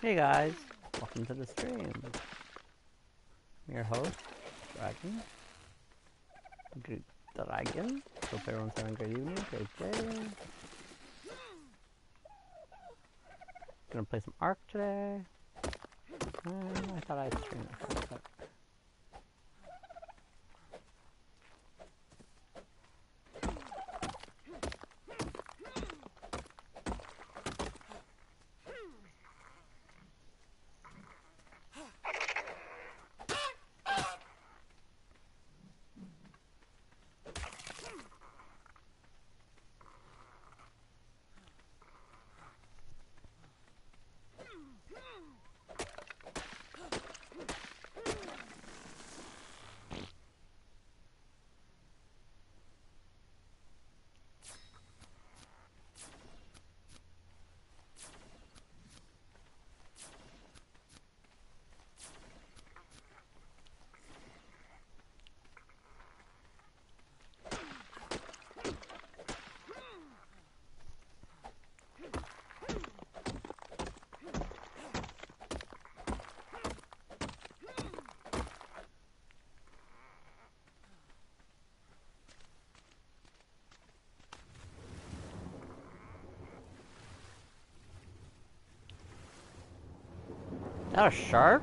Hey guys, welcome to the stream. I'm your host, Dragon. Good Dragon. Hope everyone's having a great evening, great day. Gonna play some Ark today. I thought I'd stream it, but is that a shark?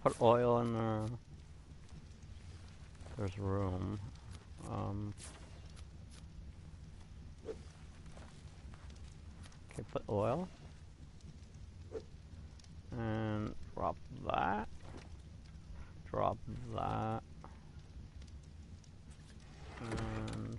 Put oil in the... There's room. Okay, put oil. And drop that. Drop that. And...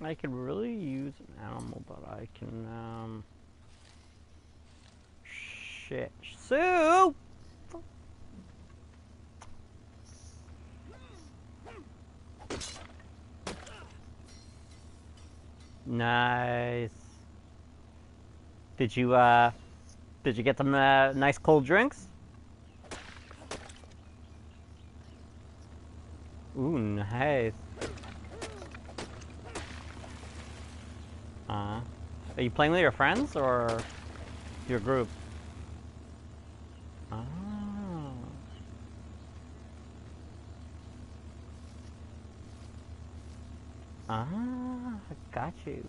I could really use an animal, but I can, shit. Sue! Nice. Did you get some nice cold drinks? Ooh, nice. Are you playing with your friends or your group? Ah. Ah, got you.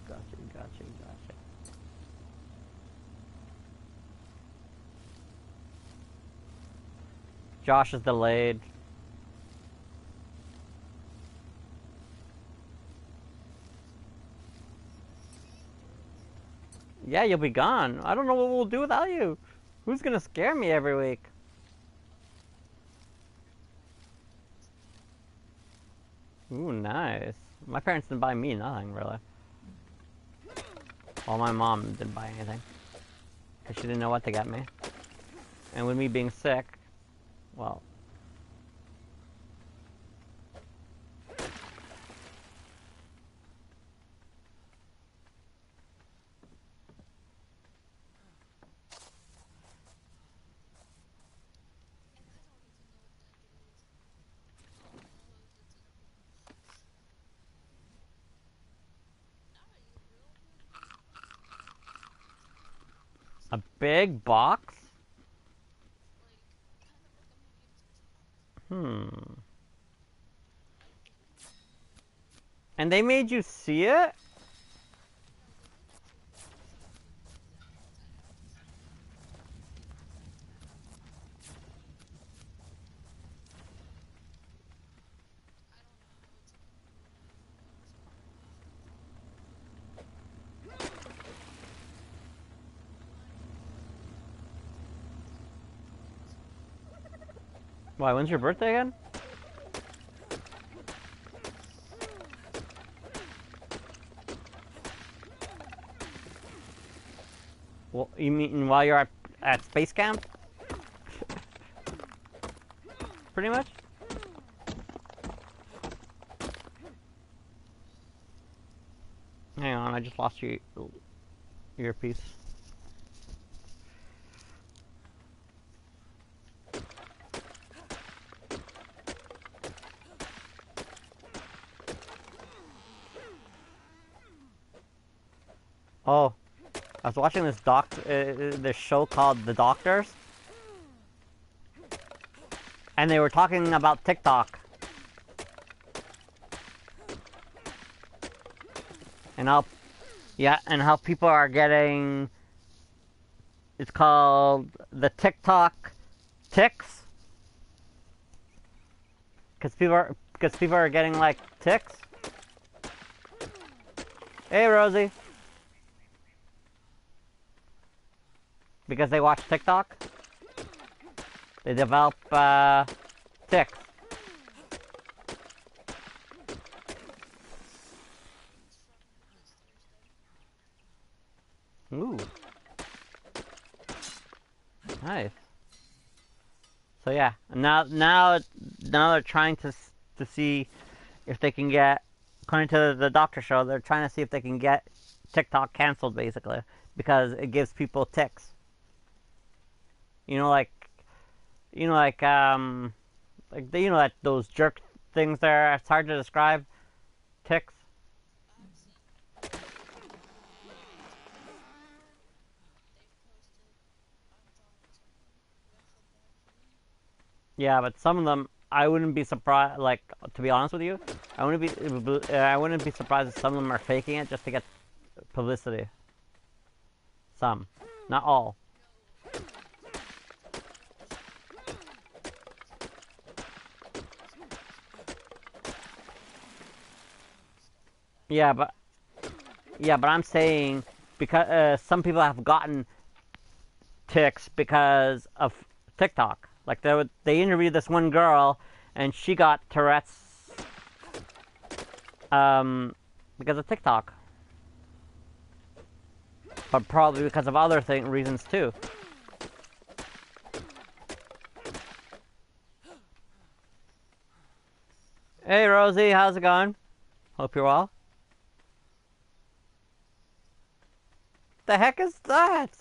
Josh is delayed. Yeah, you'll be gone. I don't know what we'll do without you. Who's gonna scare me every week? Ooh, nice. My parents didn't buy me nothing, really. Well, my mom didn't buy anything. Because she didn't know what to get me. And with me being sick, well... A big box? And they made you see it? Why, when's your birthday again? Well, you mean while you're at space camp? Pretty much? Hang on, I just lost your earpiece. Oh, I was watching this show called The Doctors, and they were talking about TikTok and how people are getting. It's called the TikTok ticks, because people are getting like ticks. Hey, Rosie. Because they watch TikTok, they develop tics. Ooh, nice. So yeah, now they're trying to see if they can get, according to the doctor show, they're trying to see if they can get TikTok canceled, basically, because it gives people tics. Like that those jerk things there. It's hard to describe. Ticks. Yeah, but some of them, I wouldn't be surprised. Like, to be honest with you, I wouldn't be surprised if some of them are faking it just to get publicity. Some, not all. Yeah, but I'm saying because some people have gotten tics because of TikTok. Like they interviewed this one girl, and she got Tourette's because of TikTok, but probably because of other reasons too. Hey Rosie, how's it going? Hope you're well. The heck is that?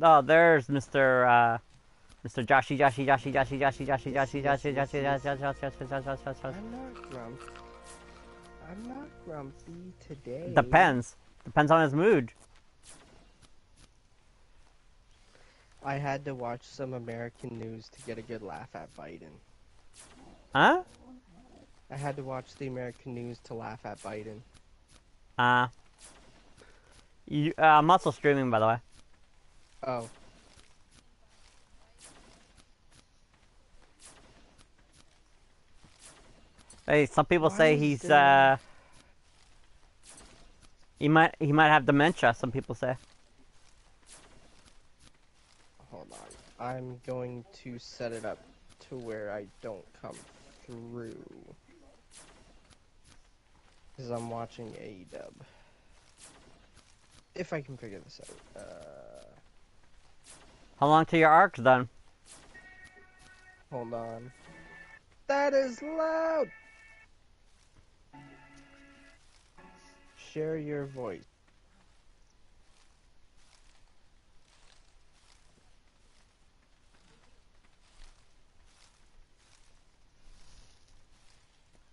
Oh, there's Mr. Joshy. I'm not grumpy today. Depends. Depends on his mood. I had to watch some American news to get a good laugh at Biden. Huh? I had to watch the American news to laugh at Biden. I'm also streaming, by the way. Oh. Hey, some people Why say is he's there... he might have dementia. Some people say. Hold on. I'm going to set it up to where I don't come through. Because I'm watching AEW. If I can figure this out. How long till your arc's done? Hold on. That is loud! Share your voice.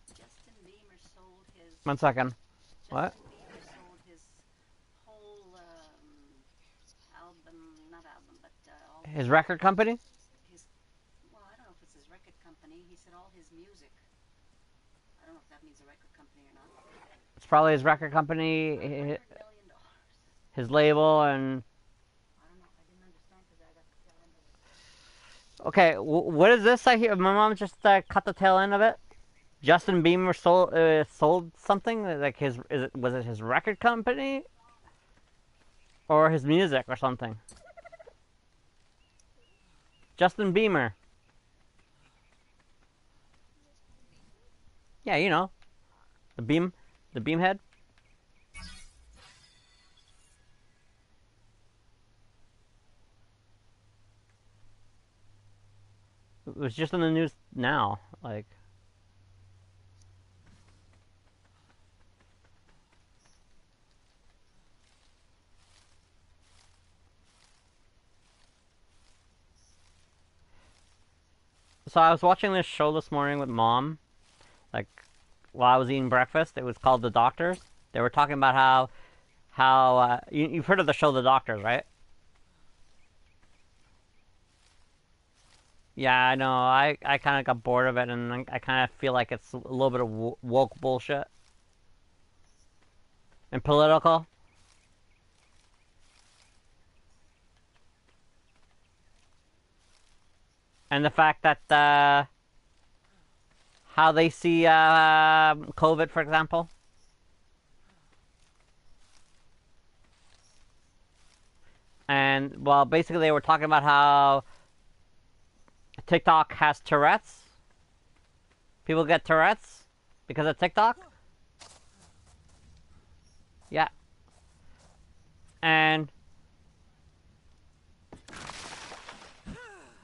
Justin Bieber sold his. 1 second. What? Justin Bieber sold his whole album, not album, but all His record company? his. Well, I don't know if it's his record company. He said all his music. I don't know if that means a record company or not. It's probably his record company, $100 million. his label, and... I don't know. I didn't understand because I got the tail end of it. Okay, what is this I hear? My mom just cut the tail end of it. Justin Bieber sold something? Like was it his record company? Or his music or something? Justin Bieber. Yeah, you know. The beam head. It was just in the news now, like. So I was watching this show this morning with Mom, like while I was eating breakfast. It was called The Doctors. They were talking about how you've heard of the show The Doctors, right? Yeah, I know. I kind of got bored of it, and I kind of feel like it's a little bit of woke bullshit and political. And the fact that how they see COVID, for example. And well, basically they were talking about how TikTok has Tourette's. People get Tourette's because of TikTok. Yeah. And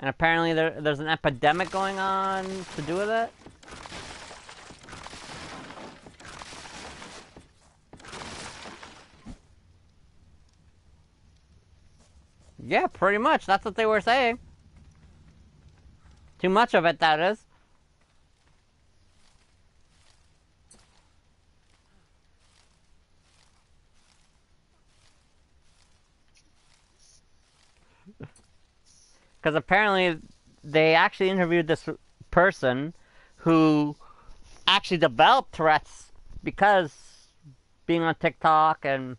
apparently there's an epidemic going on to do with it. Yeah, pretty much. That's what they were saying. Too much of it, that is. Because apparently they actually interviewed this person who actually developed Tourette's because being on TikTok, and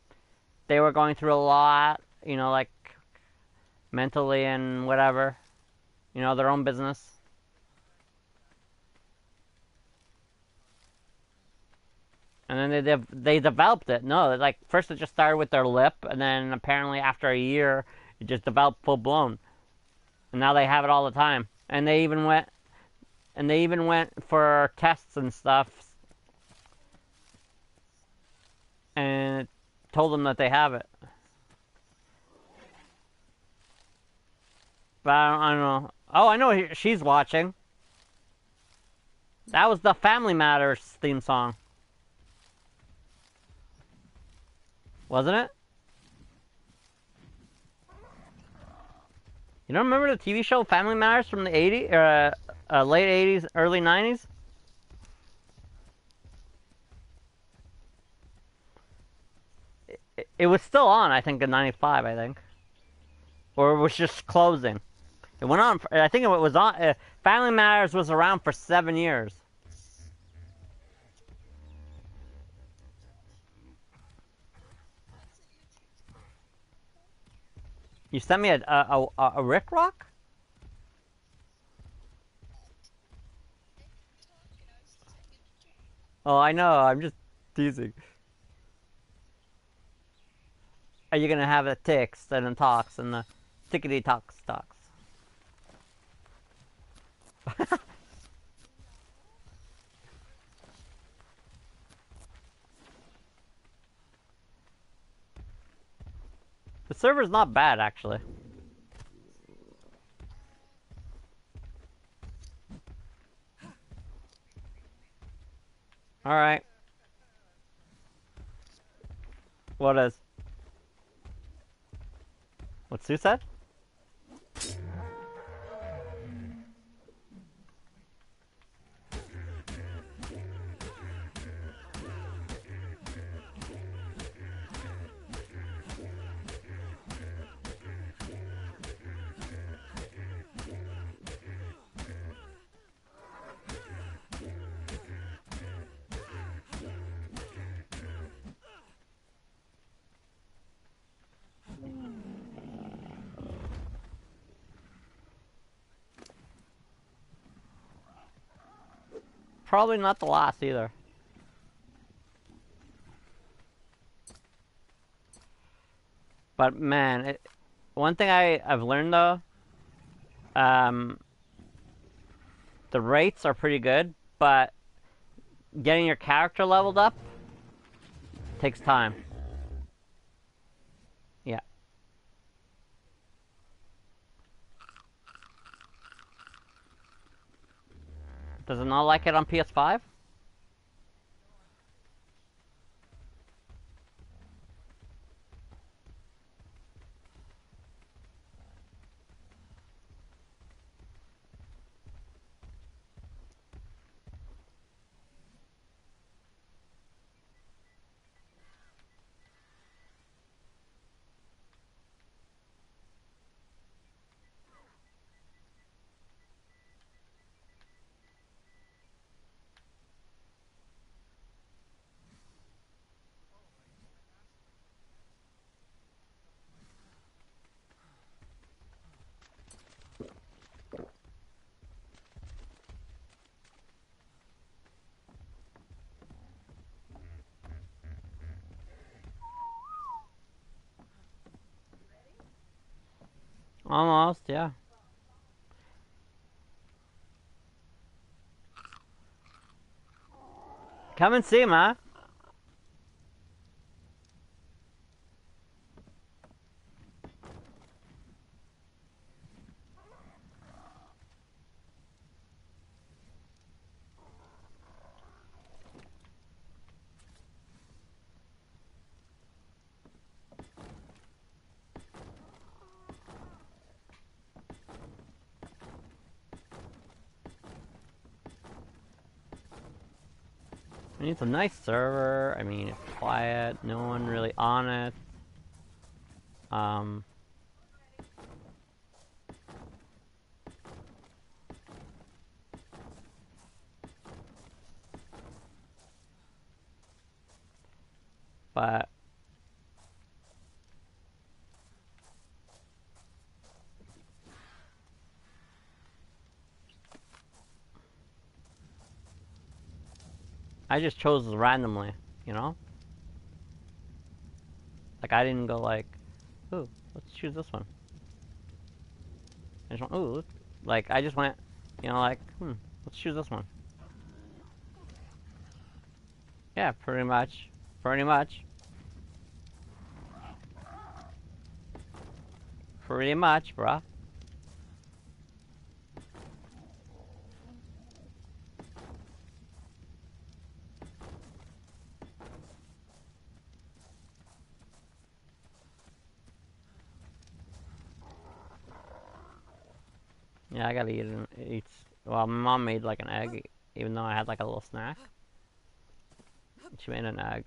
they were going through a lot, you know, like mentally and whatever, you know, their own business. And then they developed it. No, like first it just started with their lip, and then apparently after a year it just developed full blown. And now they have it all the time. And they even went for tests and stuff, and told them that they have it. But I don't know. Oh, I know she's watching. That was the Family Matters theme song. Wasn't it? You don't remember the TV show Family Matters from the 80s, late 80s, early 90s? It was still on, I think, in 95, I think. Or it was just closing. It went on, I think it was on, Family Matters was around for 7 years. You sent me a Rick Rock? Oh, I know, I'm just teasing. Are you gonna have a ticks and then talks and the tickety talks? The server's not bad, actually. Alright. What is? What Sue said? Probably not the last either. But man, one thing I've learned though, um, the rates are pretty good, but getting your character leveled up takes time. Yeah. Does it not like it on PS5? Almost, yeah. Come and see, ma. I mean, it's a nice server. I mean, it's quiet. No one really on it. Um, but I just chose randomly, you know? Like, I didn't go like, ooh, let's choose this one. I just went, ooh, like, I just went, you know, like, let's choose this one. Yeah, pretty much. Pretty much. Pretty much, bruh. Yeah, I gotta eat. Well, my mom made like an egg, even though I had like a little snack. She made an egg.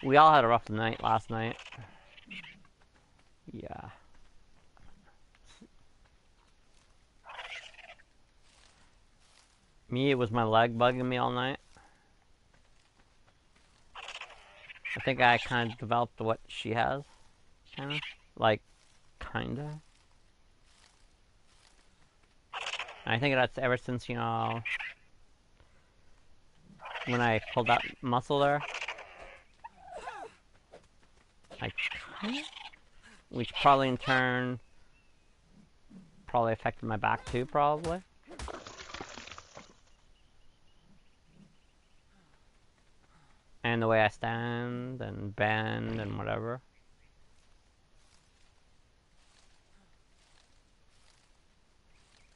We all had a rough night last night. Yeah. Me, it was my leg bugging me all night. I think I kind of developed what she has. Kinda. Like, kinda. I think that's ever since, you know, when I pulled that muscle there. Like, which probably in turn probably affected my back too, probably. And the way I stand and bend and whatever.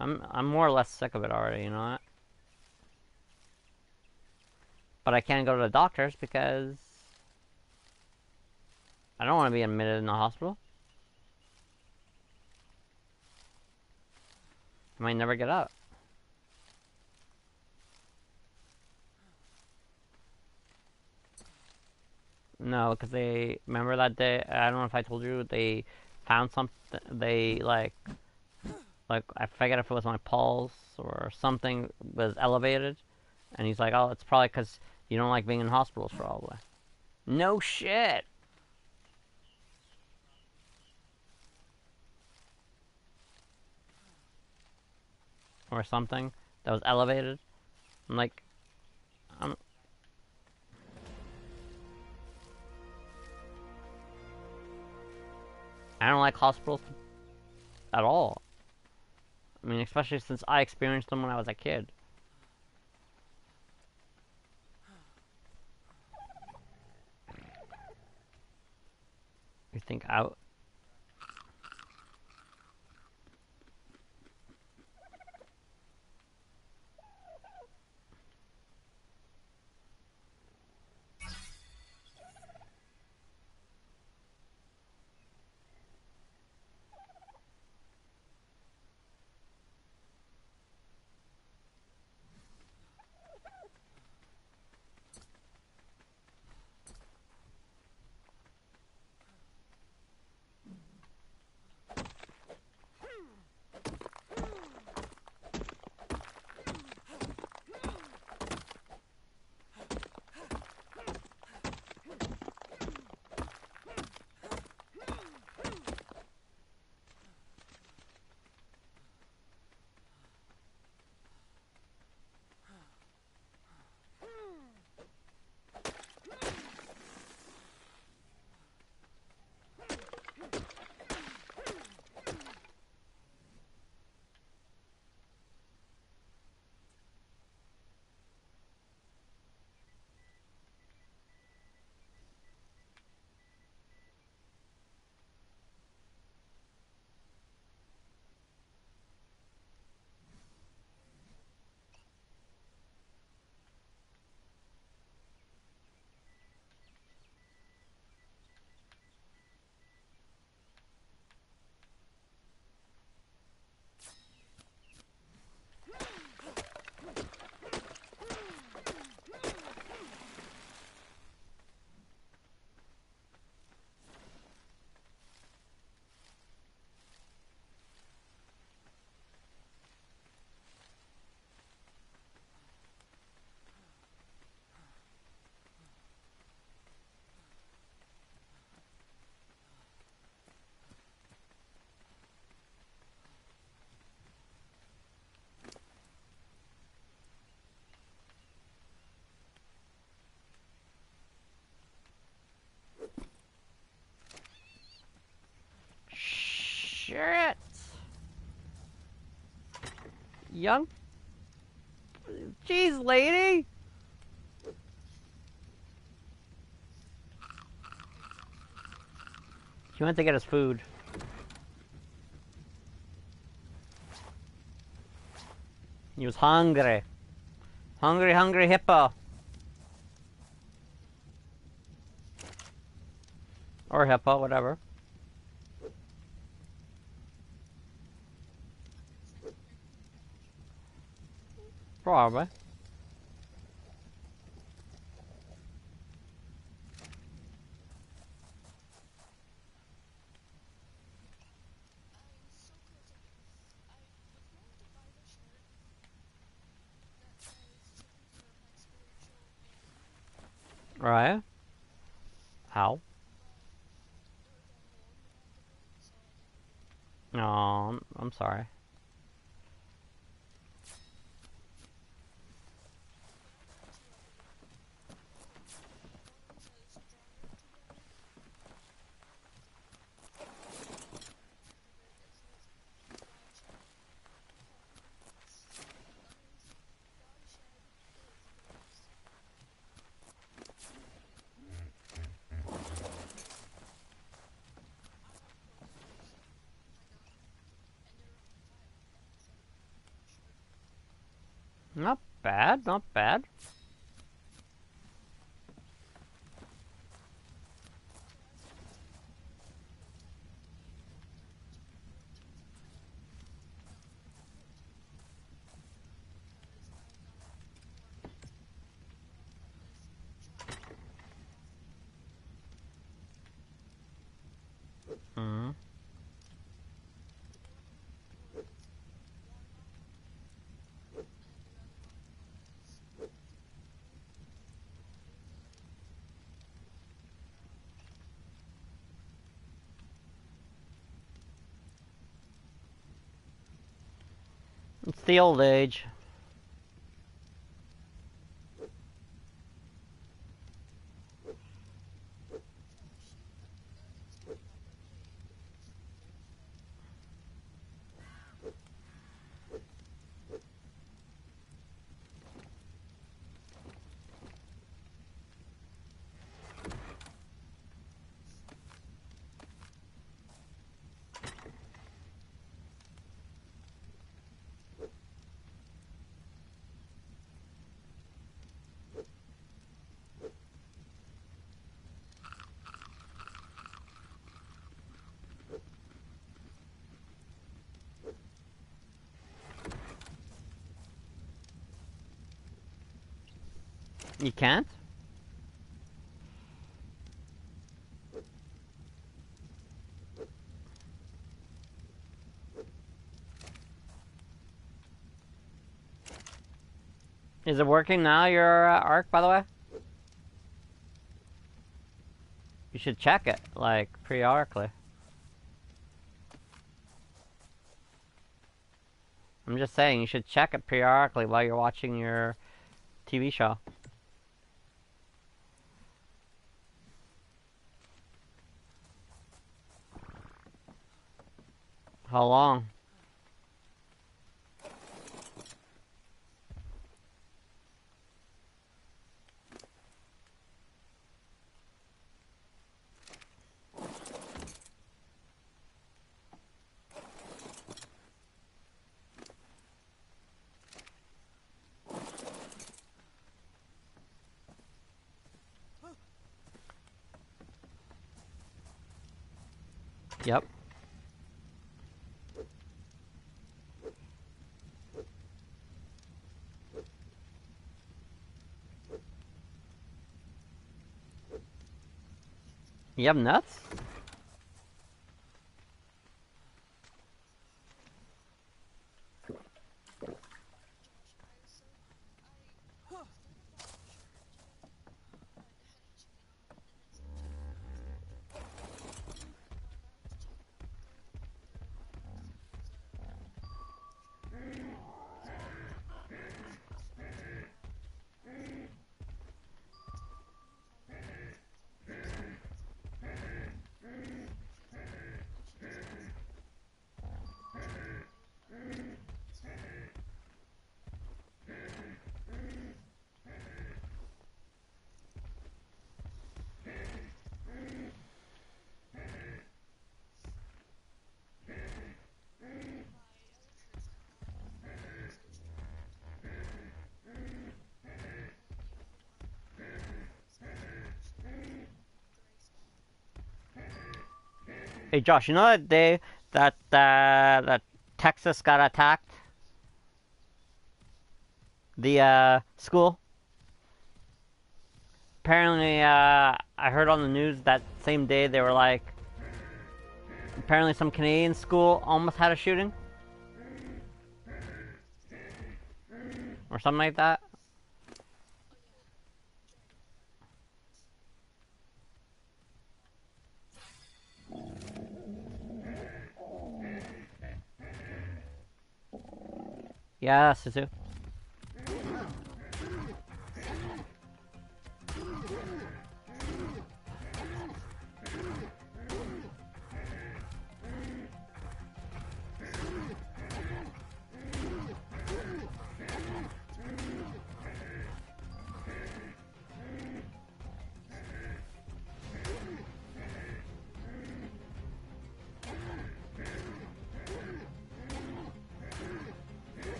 I'm more or less sick of it already, you know that? But I can't go to the doctors because I don't want to be admitted in the hospital. I might never get out. No, because they remember that day. I don't know if I told you they found something. They like I forget if it was my pulse or something was elevated, and he's like, "Oh, it's probably because you don't like being in hospitals, probably." No shit. Or something that was elevated. I'm like, I'm. I don't like hospitals at all. I mean, especially since I experienced them when I was a kid. You think out? Shit. Young. Jeez, lady. He went to get his food. He was hungry. Hungry, hungry hippo. Or hippo, whatever. Probably. Right. How? No, I'm sorry. Not bad, not bad. Hmm. It's the old age. You can't? Is it working now, your arc, by the way? You should check it, like, periodically. I'm just saying, you should check it periodically while you're watching your TV show. How long? Yep. You have nuts? Hey Josh, you know that day that Texas got attacked? the school. Apparently, I heard on the news that same day they were like, apparently some Canadian school almost had a shooting or something like that. Yeah, Suzu.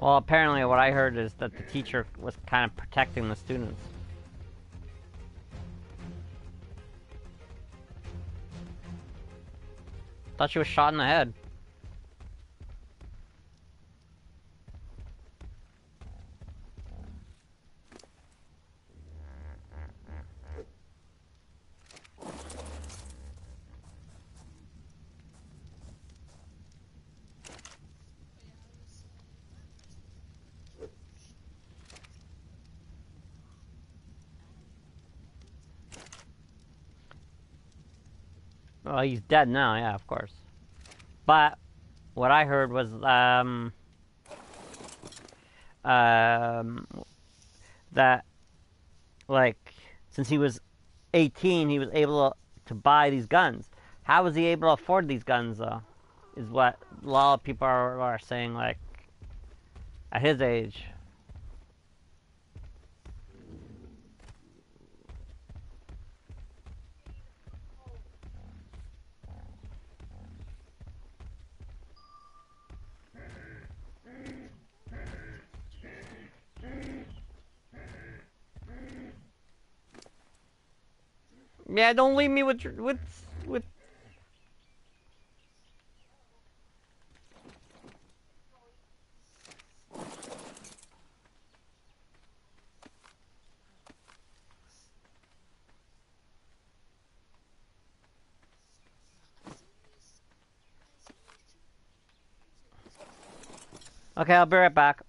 Well, apparently what I heard is that the teacher was kind of protecting the students. Thought she was shot in the head. Well, he's dead now, yeah, of course. But what I heard was um, that like since he was 18, he was able to buy these guns. How was he able to afford these guns, though? Is what a lot of people are saying, like at his age. Yeah, don't leave me with. Okay, I'll be right back.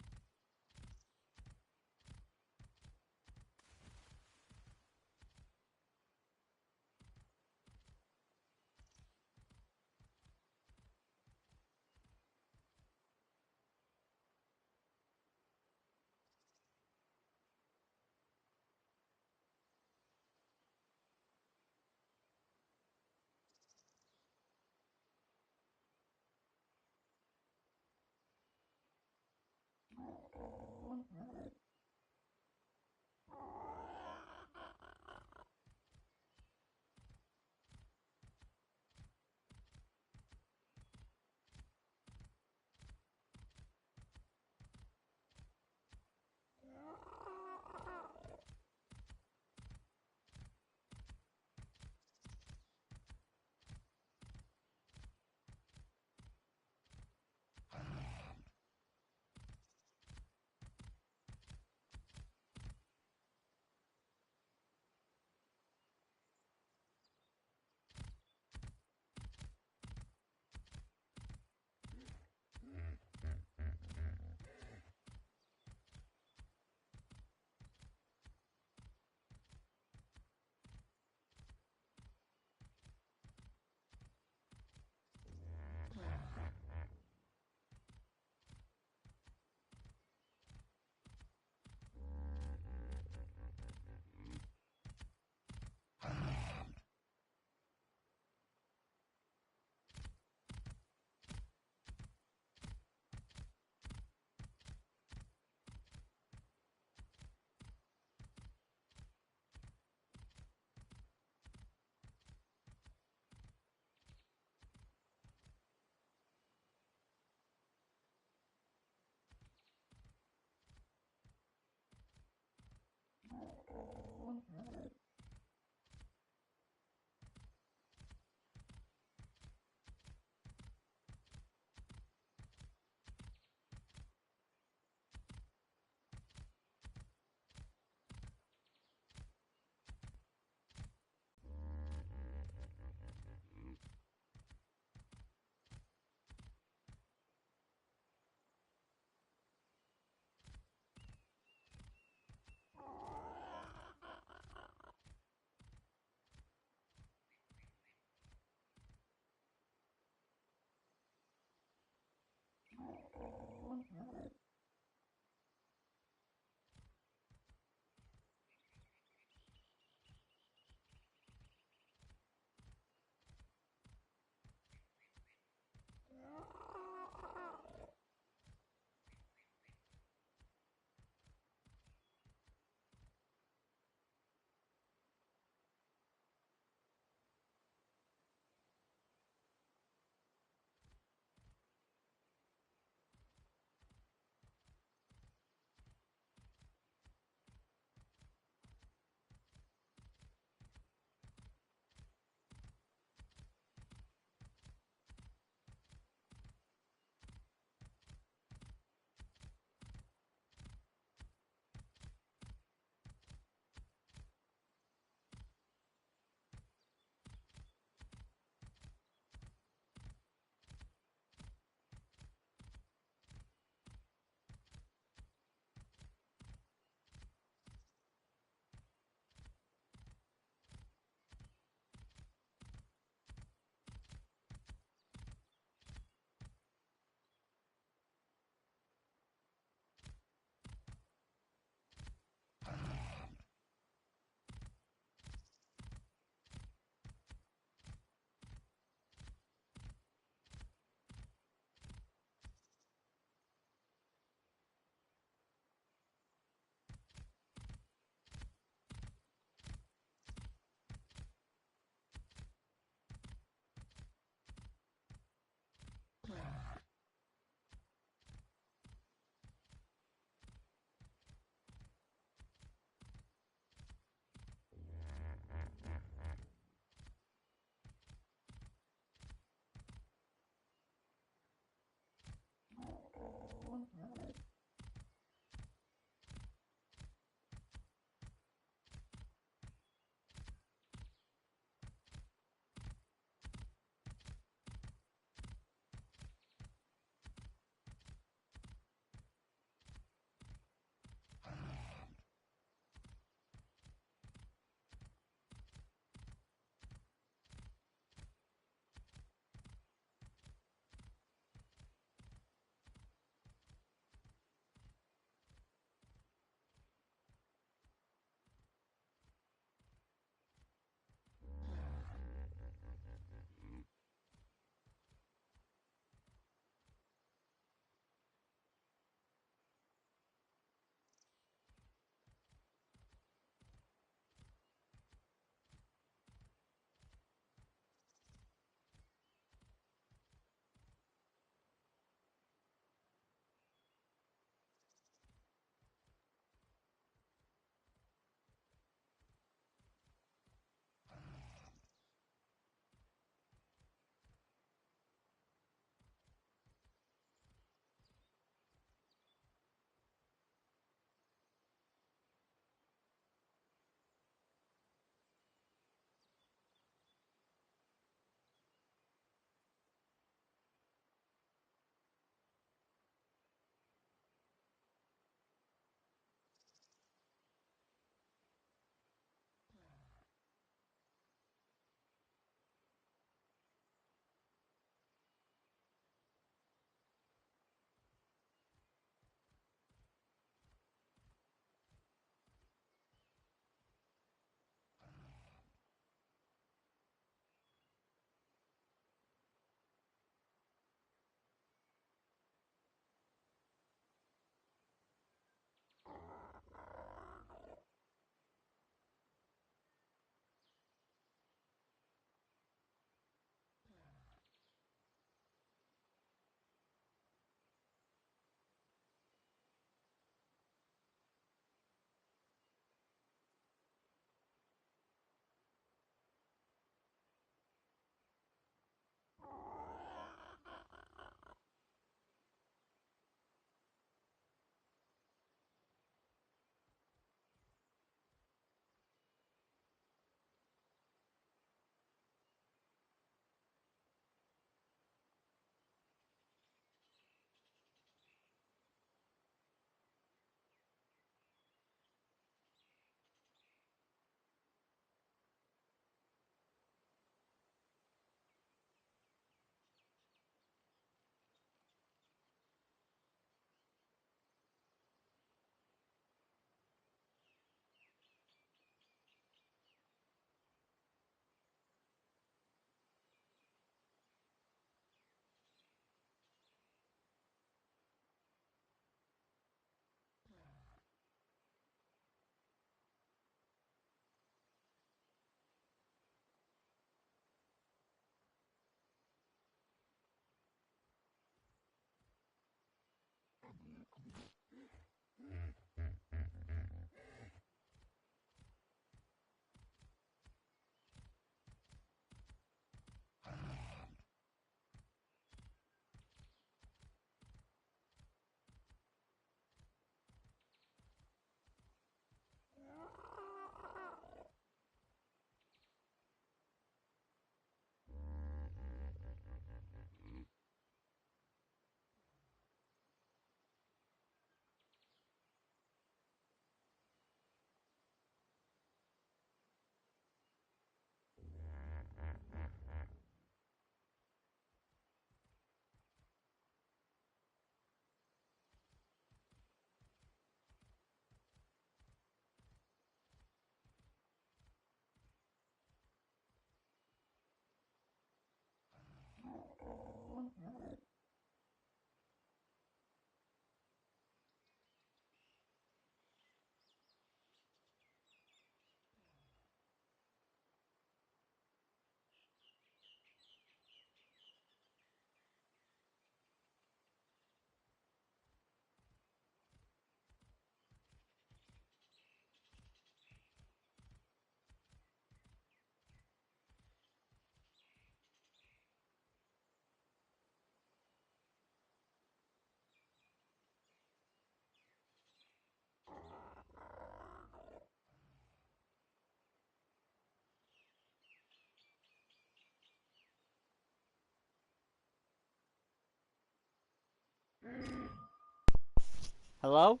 Hello?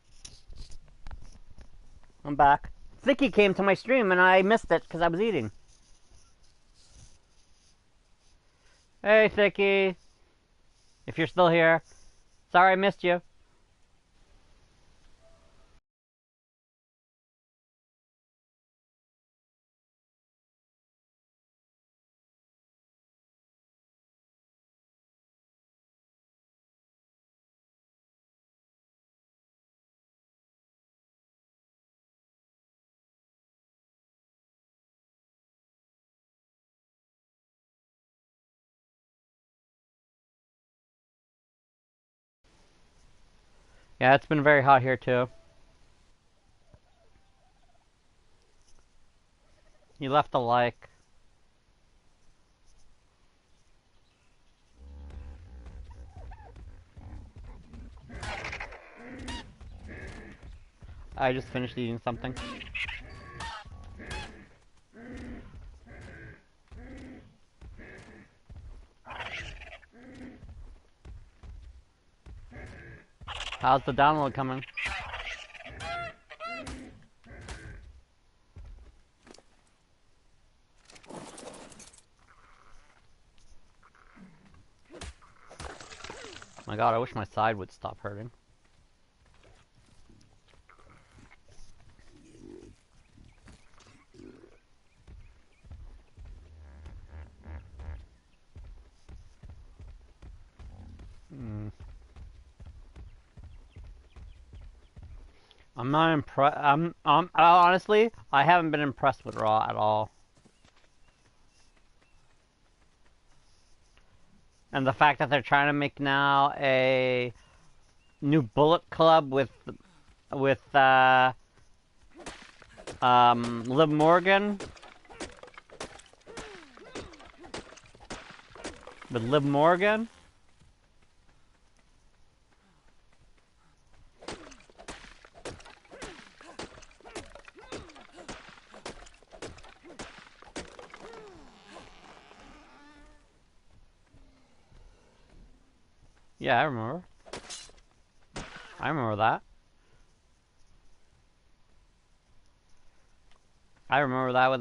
I'm back. Thicky came to my stream and I missed it because I was eating. Hey, Thicky. If you're still here. Sorry I missed you. Yeah, it's been very hot here too. You left a like. I just finished eating something. How's the download coming? My god, I wish my side would stop hurting. I'm not impressed. Honestly, I haven't been impressed with Raw at all. And the fact that they're trying to make now a new Bullet Club with Liv Morgan. With Liv Morgan. Yeah, I remember. I remember that. I remember that with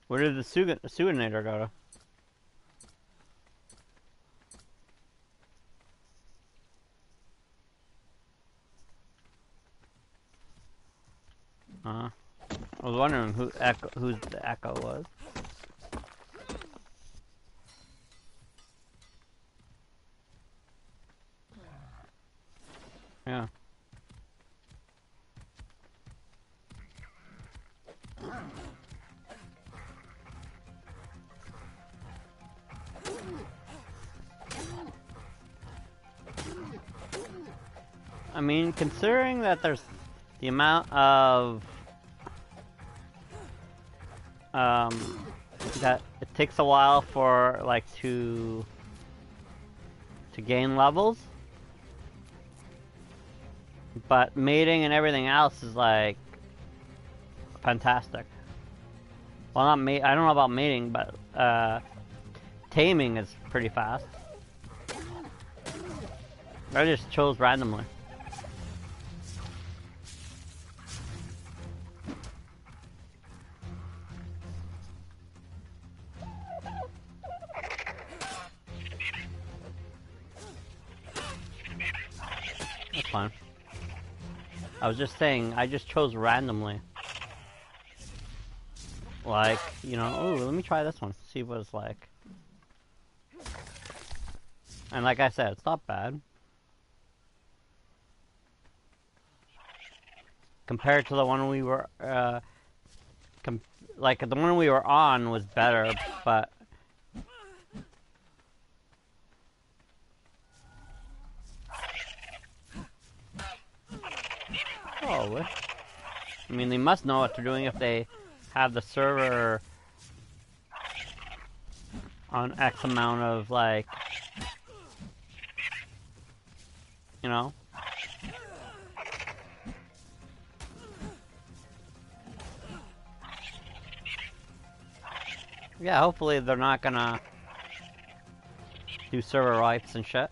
where did the Suinator go to? I was wondering whose the Echo was. Yeah. mean, considering that there's the amount of that it takes a while for like to gain levels, but mating and everything else is like fantastic. Well, not mate. I don't know about mating, but taming is pretty fast. I just chose randomly. That's fine. I was just saying, I just chose randomly. Like, you know, oh, let me try this one, see what it's like. And like I said, it's not bad. Compared to the one we were, like, the one we were on was better, but... Oh, I mean, they must know what they're doing if they have the server on X amount of, like, you know? Yeah, hopefully they're not gonna do server wipes and shit.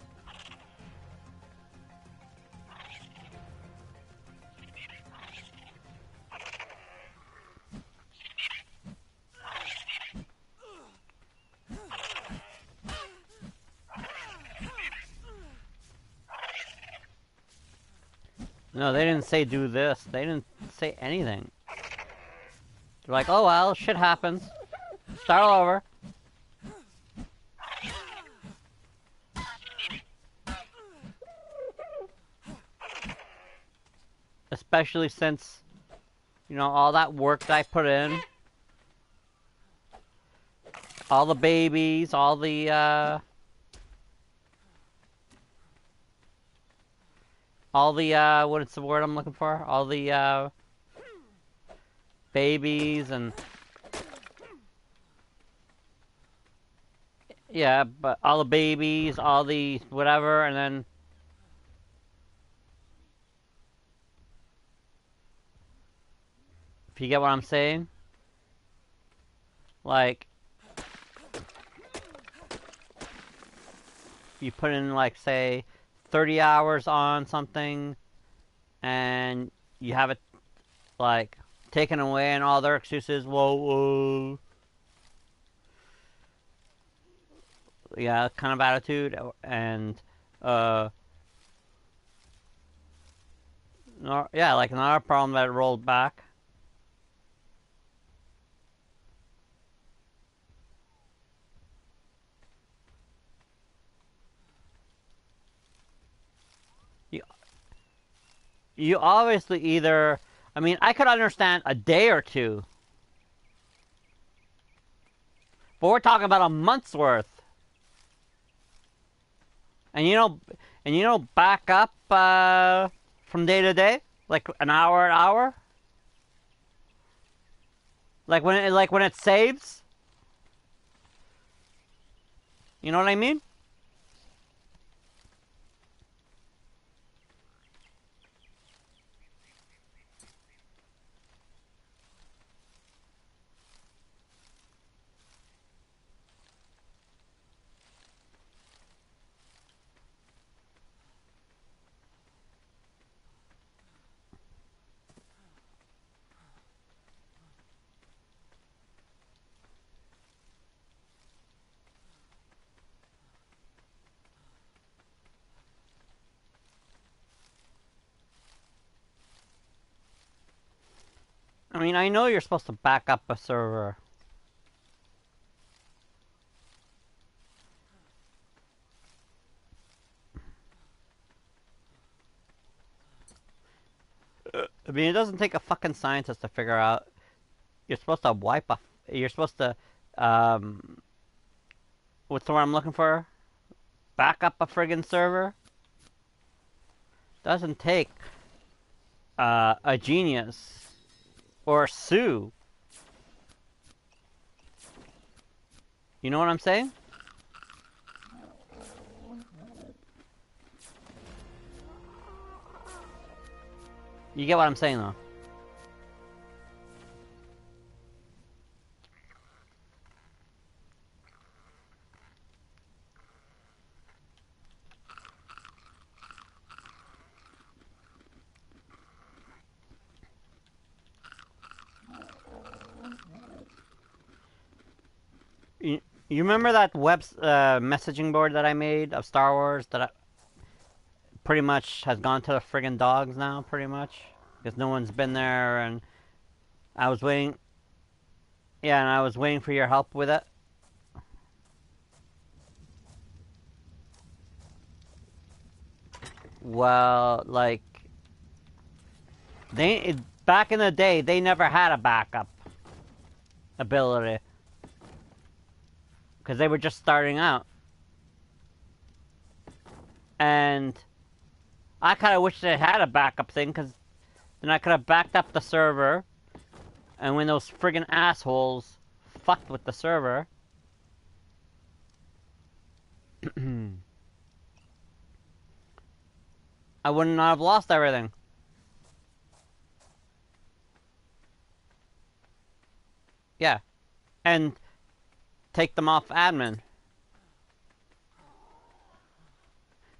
No, they didn't say do this. They didn't say anything. They're like, oh well, shit happens. Start all over. Especially since, you know, all that work that I put in. All the babies, all the, what is the word I'm looking for? All the, babies and... Yeah, but all the babies, all the whatever, and then... If you get what I'm saying? Like... You put in, like, say, 30 hours on something, and you have it, like, taken away, and all their excuses, whoa. Yeah, kind of attitude, and, no, yeah, like another problem that rolled back. You obviously either, I mean, I could understand a day or two, but we're talking about a month's worth. And you know, back up from day to day, like an hour, like when it saves. You know what I mean? I mean, I know you're supposed to back up a server. I mean, it doesn't take a fucking scientist to figure out. You're supposed to wipe a. You're supposed to, what's the word I'm looking for? Back up a friggin' server. Doesn't take a genius or Sue. You know what I'm saying? You get what I'm saying, though. You remember that web messaging board that I made of Star Wars that pretty much has gone to the friggin' dogs now, pretty much? Because no one's been there, and I was waiting... Yeah, and I was waiting for your help with it. Well, like... back in the day, they never had a backup ability. Because they were just starting out. And I kind of wish they had a backup thing, because then I could have backed up the server, and when those friggin' assholes fucked with the server, I would not have lost everything. Yeah. And take them off admin.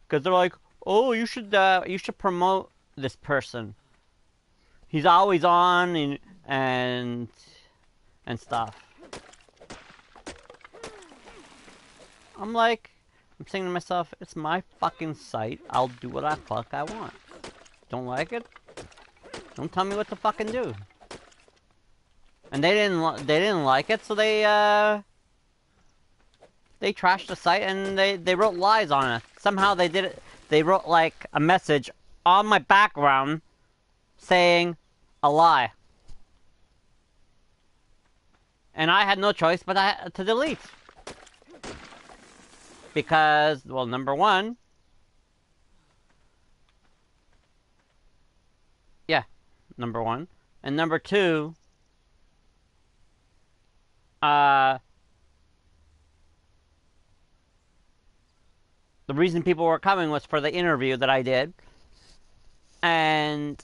Because they're like, oh, you should promote this person. He's always on and stuff. I'm saying to myself, it's my fucking site. I'll do what the fuck I want. Don't like it? Don't tell me what to fucking do. And they didn't like it, so they trashed the site and they wrote lies on it. Somehow they did it. They wrote like a message on my background saying a lie. And I had no choice but to delete. Because, well, number one... Yeah, number one. And number two... The reason people were coming was for the interview that I did. And...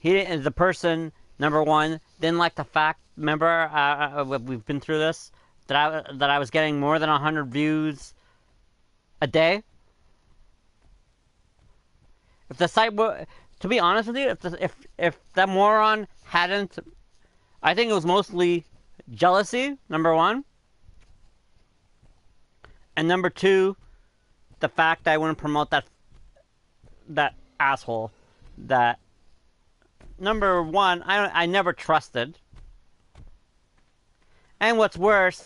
the person, number one, didn't like the fact... Remember, we've been through this... that I was getting more than 100 views a day. If the site were, to be honest with you, if that moron hadn't, I think it was mostly jealousy, number one, and number two, the fact that I wouldn't promote that asshole. That number one, I never trusted. And what's worse,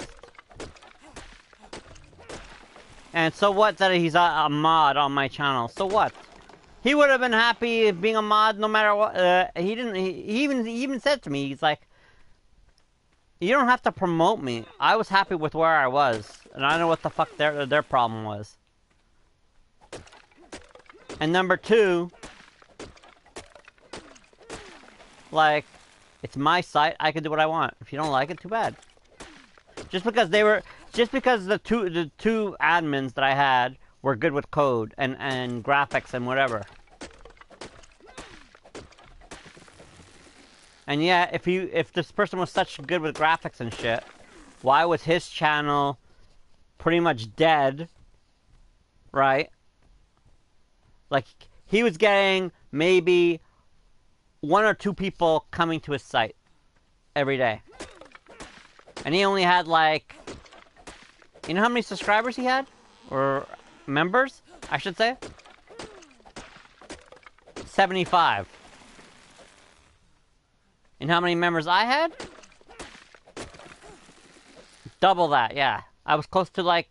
and so what that he's a mod on my channel? So what? He would have been happy being a mod no matter what. He didn't. He even said to me, he's like, "You don't have to promote me. I was happy with where I was, and I don't know what the fuck their problem was." And number two, like, it's my site. I can do what I want. If you don't like it, too bad. Just because the two admins that I had were good with code and graphics and whatever. And yeah, if this person was such good with graphics and shit, why was his channel pretty much dead? Right? Like, he was getting maybe 1 or 2 people coming to his site every day. And he only had, like... You know how many subscribers he had? Or members, I should say? 75. And how many members I had? Double that, yeah. I was close to,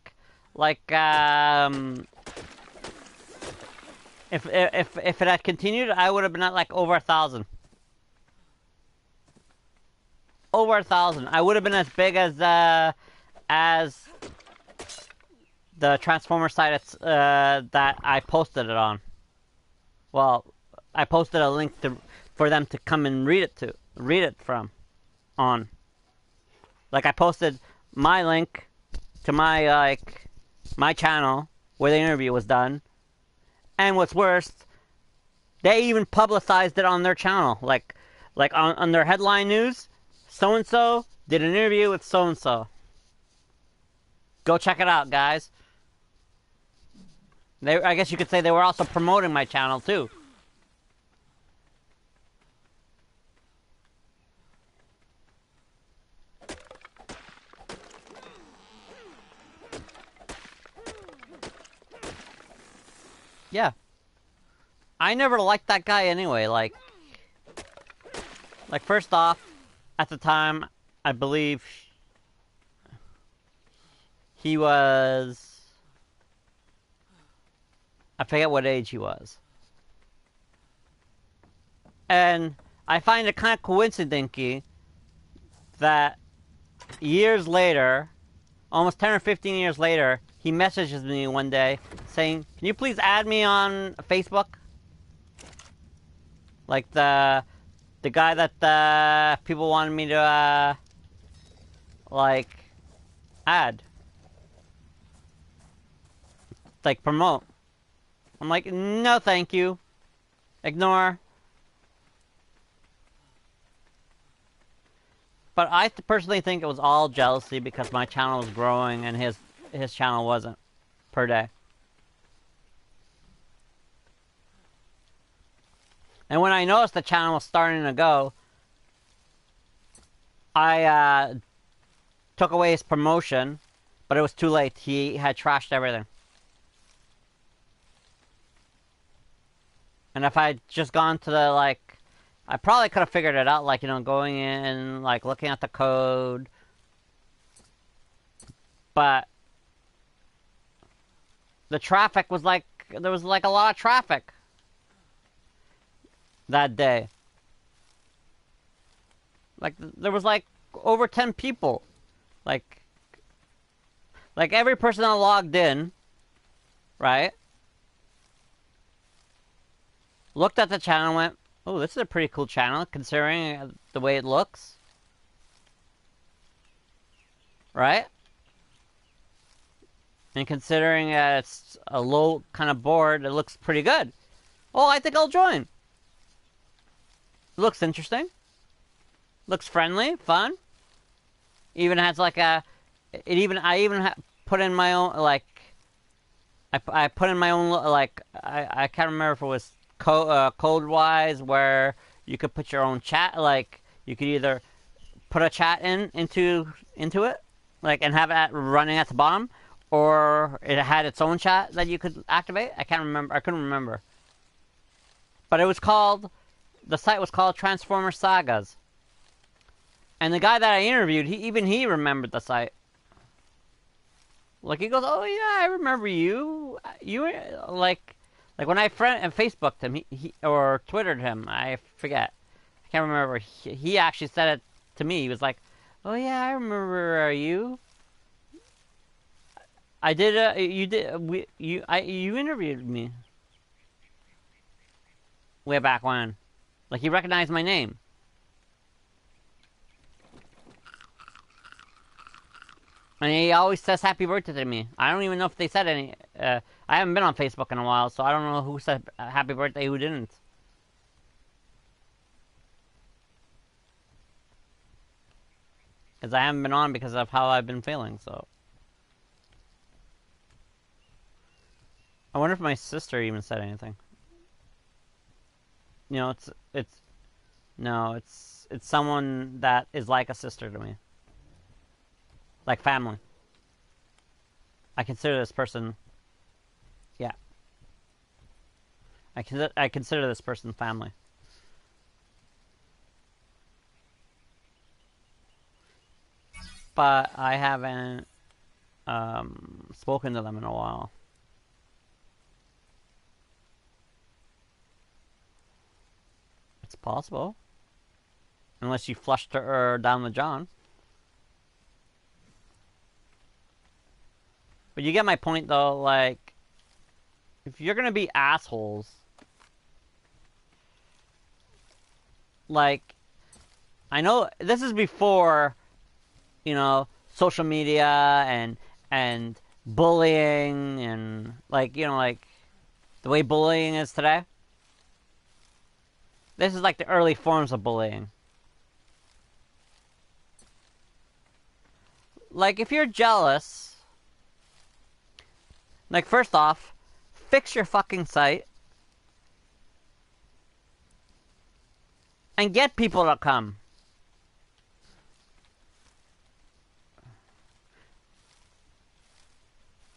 if it had continued, I would have been at, like, over 1,000. Over 1,000. I would have been as big as the Transformer site that I posted it on. Well, I posted a link for them to come and read it from on. Like I posted my link to my channel where the interview was done, and what's worse, they even publicized it on their channel, like on their headline news. So and so did an interview with so and so. Go check it out, guys. I guess you could say they were also promoting my channel too. Yeah. I never liked that guy anyway. Like first off, at the time, I believe he was... I forget what age he was. And I find it kind of coincidental that years later, almost 10 or 15 years later, he messages me one day saying, "Can you please add me on Facebook?" Like the guy that people wanted me to like add, like promote. I'm like, no, thank you. Ignore. But I personally think it was all jealousy because my channel was growing and his channel wasn't per day. And when I noticed the channel was starting to go, I took away his promotion, but it was too late. He had trashed everything. And if I'd just gone to the, like, I probably could have figured it out, like, you know, going in, like, looking at the code. But the traffic was like, there was like a lot of traffic that day. Like, there was like over 10 people. Like every person that logged in, right? Looked at the channel and went, "Oh, this is a pretty cool channel considering the way it looks." Right? And considering it's a low kind of board, it looks pretty good. Oh, I think I'll join. Looks interesting. Looks friendly, fun. Even has like a... I even put in my own, like... I put in my own, like... I can't remember if it was code-wise, where you could put your own chat. Like, you could either put a chat into it, like, and have it running at the bottom, or it had its own chat that you could activate. I can't remember. I couldn't remember. But it was called... The site was called Transformer Sagas. And the guy that I interviewed, he remembered the site. Like, he goes, "Oh yeah, I remember you. You like when I Facebooked him, he or Twittered him. I forget. I can't remember. He actually said it to me. He was like, "Oh yeah, I remember you. I did. You interviewed me way back when." Like, he recognized my name. And he always says happy birthday to me. I don't even know if they said any... I haven't been on Facebook in a while, so I don't know who said happy birthday, who didn't. Because I haven't been on because of how I've been feeling, so... I wonder if my sister even said anything. You know, it's someone that is like a sister to me. Like family. I consider this person... Yeah. I consider this person family. But I haven't spoken to them in a while. It's possible. Unless you flushed her down the John. But you get my point, though. Like, if you're gonna be assholes, like, I know this is before, social media and bullying and like, like the way bullying is today. This is like the early forms of bullying. Like, if you're jealous, like, first off, fix your fucking site and get people to come.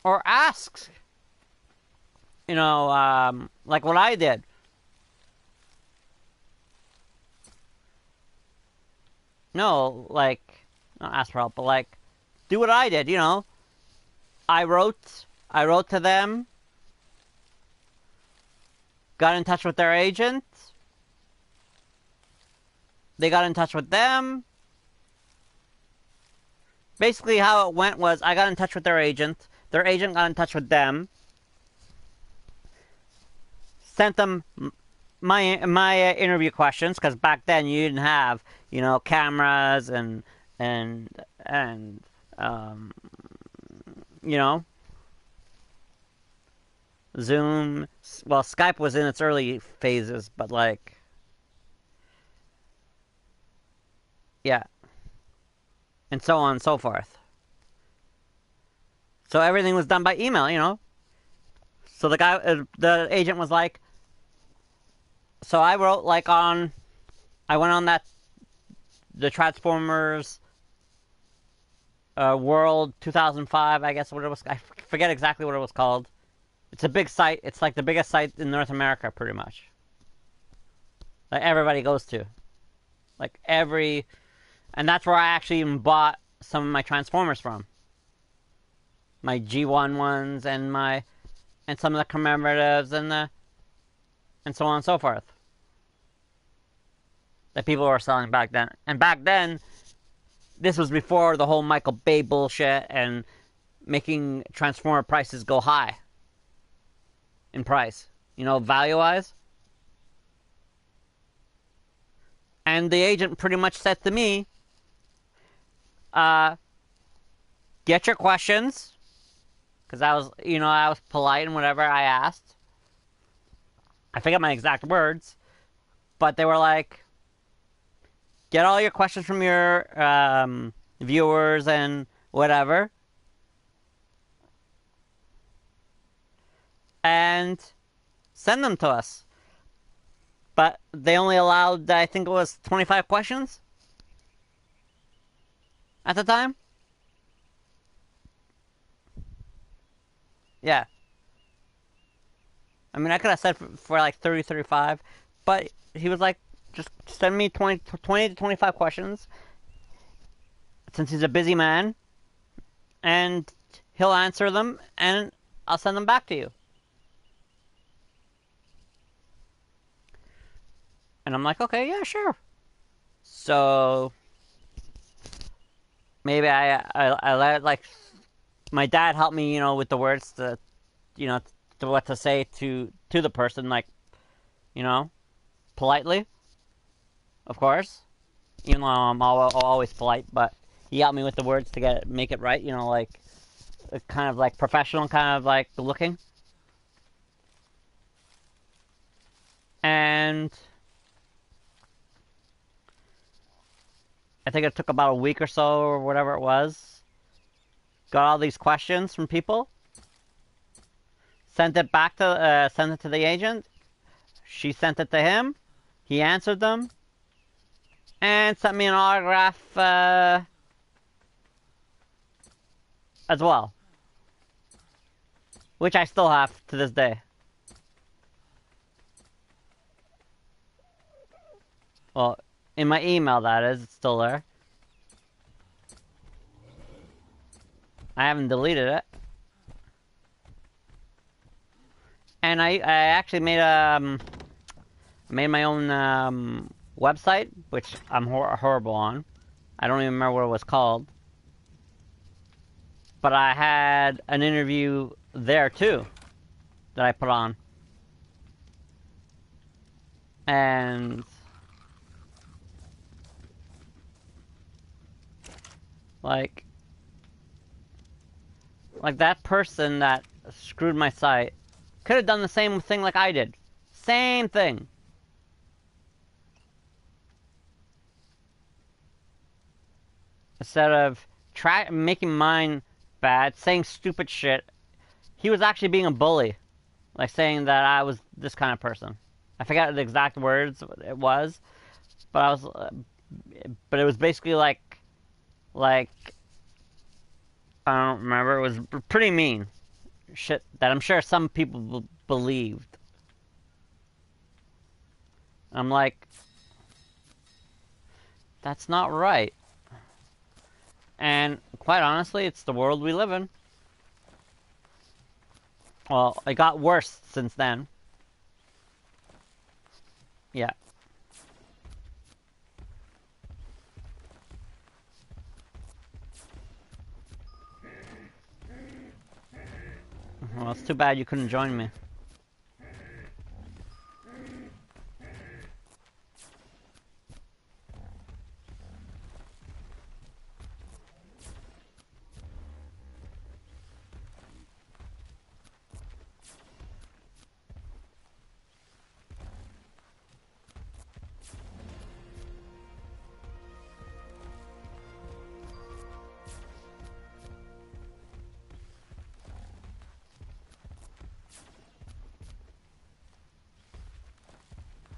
Or ask. Like what I did. No, like, not ask for help, but like, do what I did, I wrote to them, got in touch with their agent, they got in touch with them. Basically how it went was I got in touch with their agent got in touch with them, sent them my interview questions, because back then you didn't have, cameras and Zoom. Well, Skype was in its early phases, but like, yeah, and so on and so forth. So everything was done by email, So the agent was like, so I wrote I went on the Transformers World 2005, I guess what it was. I forget exactly what it was called. It's a big site. It's like the biggest site in North America, pretty much. Like everybody goes to. And that's where I actually even bought some of my Transformers from. My G1 ones and some of the commemoratives and so on and so forth. That people were selling back then. And back then, this was before the whole Michael Bay bullshit and making Transformer prices go high in price. Value-wise. And the agent pretty much said to me, get your questions, because I was polite and whatever I asked. I forget my exact words, but they were like, get all your questions from your viewers and whatever, and send them to us. But they only allowed, I think it was 25 questions at the time. Yeah. I mean, I could have said for like 30, 35, but he was like, just send me 20 to 25 questions, since he's a busy man, and he'll answer them, and I'll send them back to you. And I'm like, okay, yeah, sure. So maybe I let, like, my dad helped me, with the words to what to say to the person, like, politely, of course. Even though I'm always polite, but he helped me with the words to make it right, like, kind of like professional, kind of like looking. And I think it took about a week or so, or whatever it was. Got all these questions from people. Sent it to the agent. She sent it to him. He answered them. And sent me an autograph as well. Which I still have to this day. Well, in my email, that is. It's still there. I haven't deleted it. And I actually made my own website, which I'm horrible on. I don't even remember what it was called. But I had an interview there too that I put on. And Like that person that screwed my site could have done the same thing like I did. Same thing. Instead of making mine bad, saying stupid shit, he was actually being a bully. Like saying that I was this kind of person. I forgot the exact words it was, but but it was basically like, I don't remember. It was pretty mean shit that I'm sure some people believed. I'm like, that's not right. And quite honestly, it's the world we live in. Well, it got worse since then. Yeah. Well, it's too bad you couldn't join me.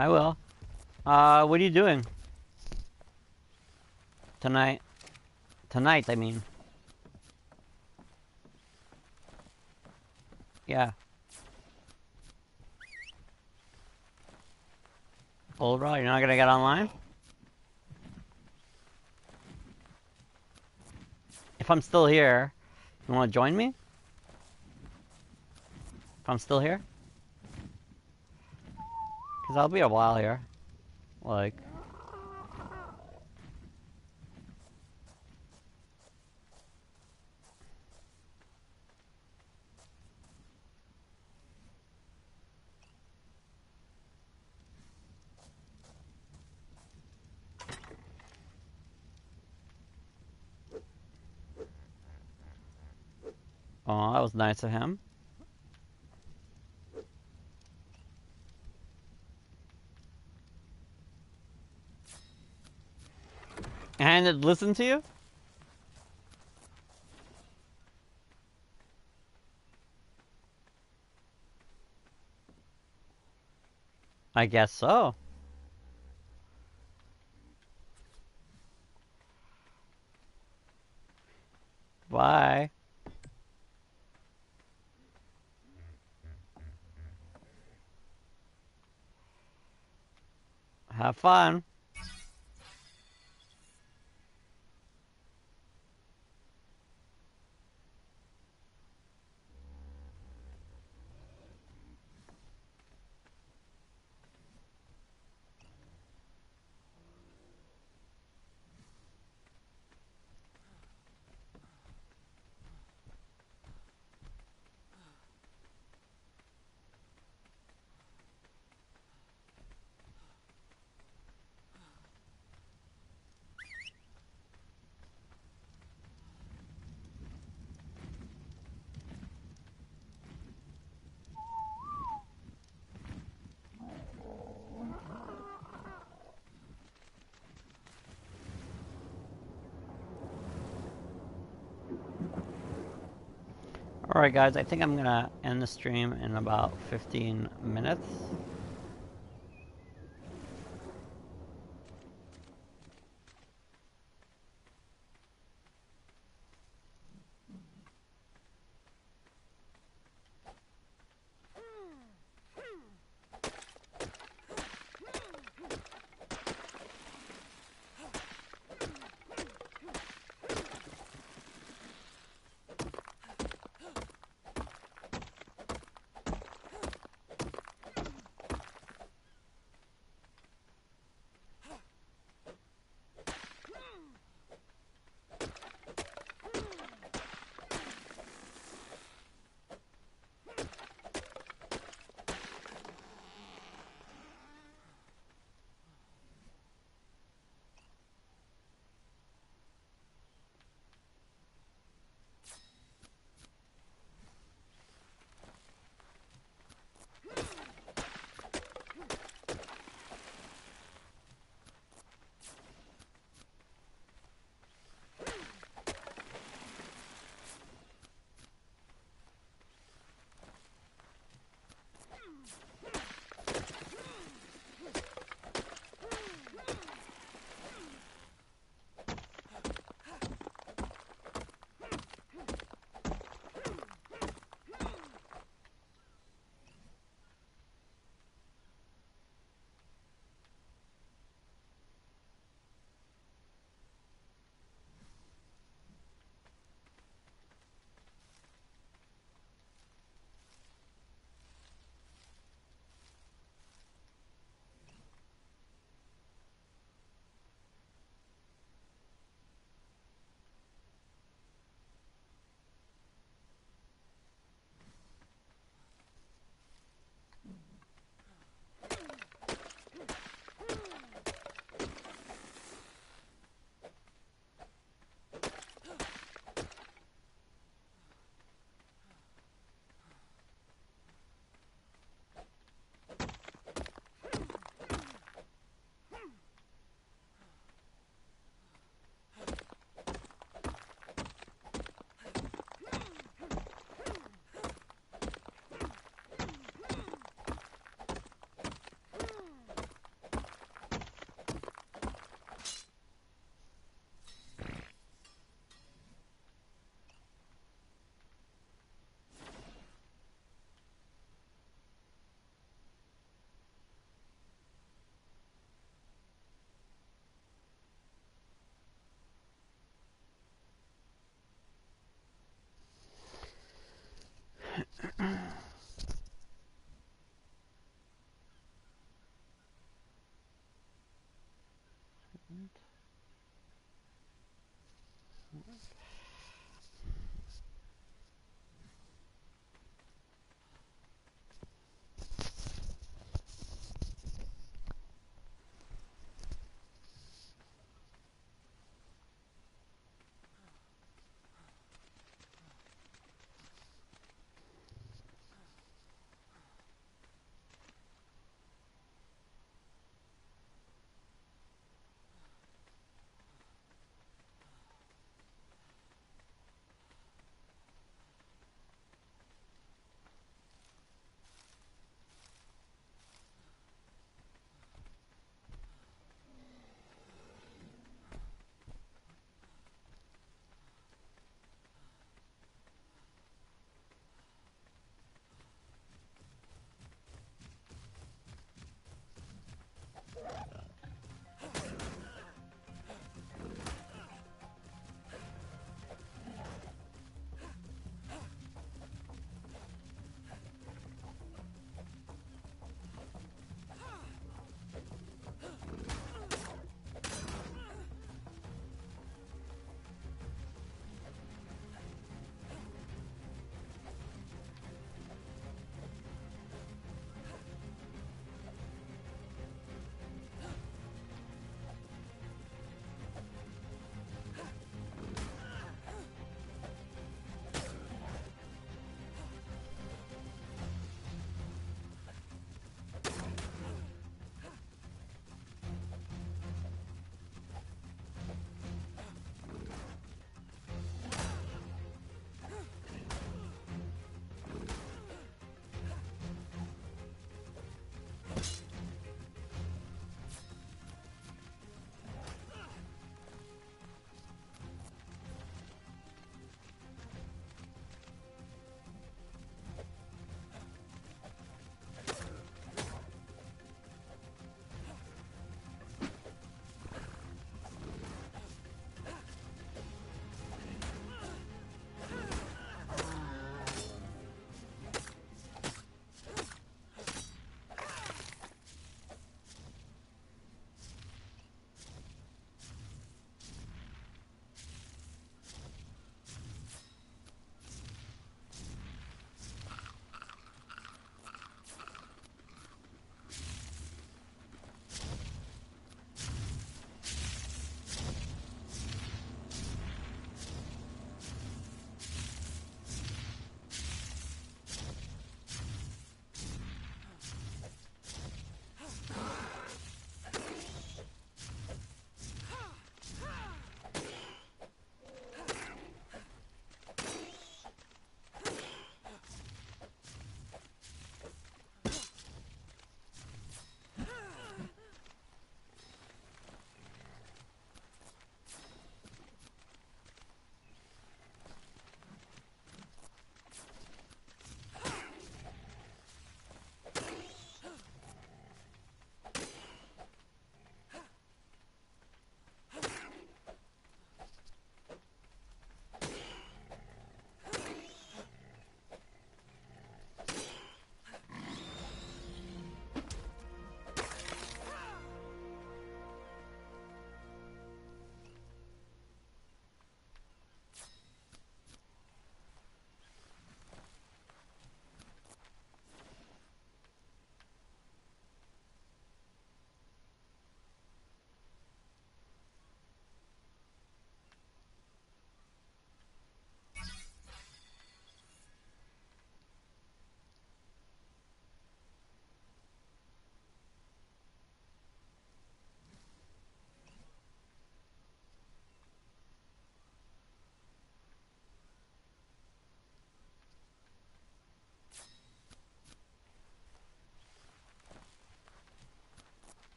I will. What are you doing? Tonight? Tonight, I mean. Yeah. Overall, you're not gonna get online? If I'm still here, you wanna join me? If I'm still here? Because I'll be a while here. Like... Oh, that was nice of him. And it listened to you? I guess so. Bye. Have fun. Alright guys, I think I'm gonna end the stream in about 15 minutes.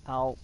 Ow.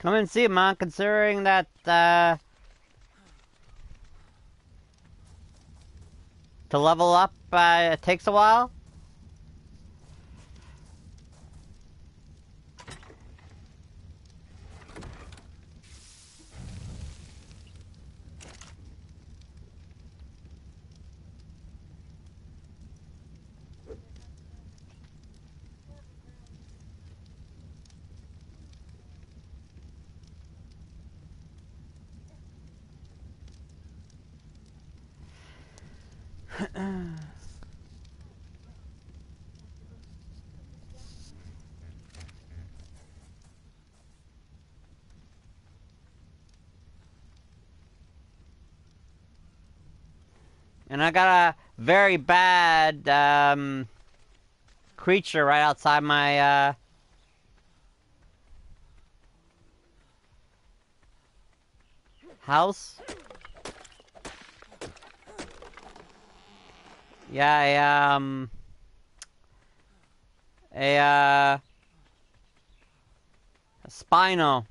Come and see, man. Considering that to level up it takes a while. And I got a very bad creature right outside my house. Yeah, a Spino.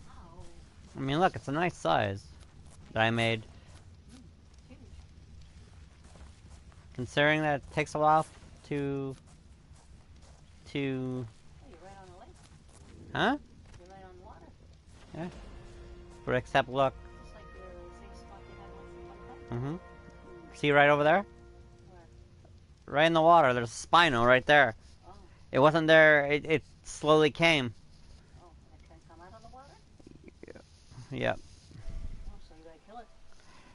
Oh, I mean, look, it's a nice size that I made. huge. Considering that it takes a while to Oh, you're right on the lake. huh? You're right on the water. But except look, Just like the same spot you had once upon a time. see right over there, Where? right in the water. There's a Spino right there. Oh, It wasn't there. It slowly came. oh, and it can come out of the water? Yep.